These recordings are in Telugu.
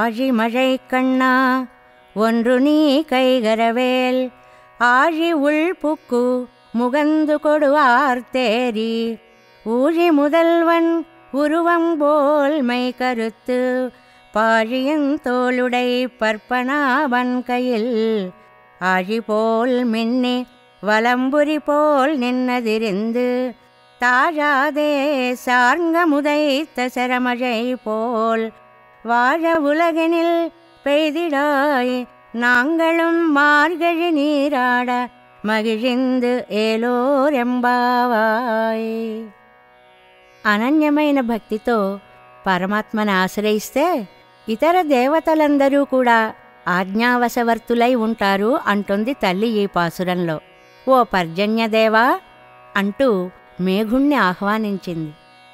ஆழி மழை கண்ணா ஒன்று நீ கைகரவேல் ஆழி உள்புக்கு முகந்து கொடுவார் தேரி ஊழி முதல்வன் உருவம் போல் மை கருத்து பாழியின் தோளுடை பற்பனாவன் கையில் ஆழி போல் மின்னி வலம்புரி போல் நின்னதிருந்து தாழாதே சார்ங்க முதைத்த சரமழை போல் வாழ உலகினில் பெய்திடாய் நாங்களும் மார்கழி நீராட మగిజిందు ఏలోరెంబావాయ్. అనన్యమైన భక్తితో పరమాత్మను ఆశ్రయిస్తే ఇతర దేవతలందరూ కూడా ఆజ్ఞావశవర్తులై ఉంటారు అంటుంది తల్లి ఈ పాసురంలో. ఓ పర్జన్యదేవా అంటూ మేఘుణ్ణి ఆహ్వానించింది.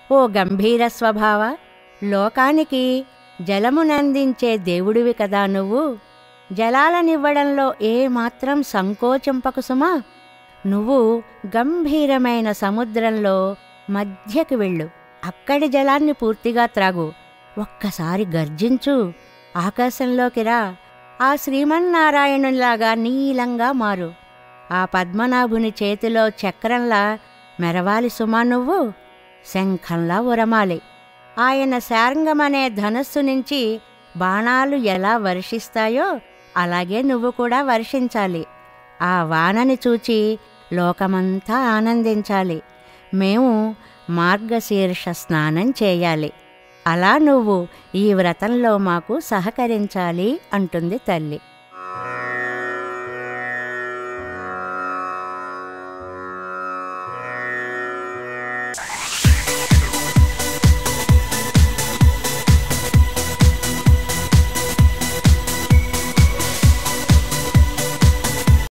ఓ గంభీర స్వభావ, లోకానికి జలమునందించే దేవుడివి కదా నువ్వు. జలాలనివ్వడంలో ఏమాత్రం సంకోచింపకు సుమా. నువ్వు గంభీరమైన సముద్రంలో మధ్యకి వెళ్ళు, అక్కడి జలాన్ని పూర్తిగా త్రాగు. ఒక్కసారి గర్జించు, ఆకాశంలోకి రా, ఆ శ్రీమన్నారాయణునిలాగా నీలంగా మారు. ఆ పద్మనాభుని చేతిలో చక్రంలా మెరవాలి సుమా నువ్వు, శంఖంలా ఉరమాలి. ఆయన శార్ంగమనే ధనస్సు నుంచి బాణాలు ఎలా వర్షిస్తాయో అలాగే నువ్వు కూడా వర్షించాలి. ఆ వానని చూచి లోకమంతా ఆనందించాలి. మేము మార్గశీర్ష స్నానం చేయాలి. అలా నువ్వు ఈ వ్రతంలో మాకు సహకరించాలి అంటుంది తల్లి.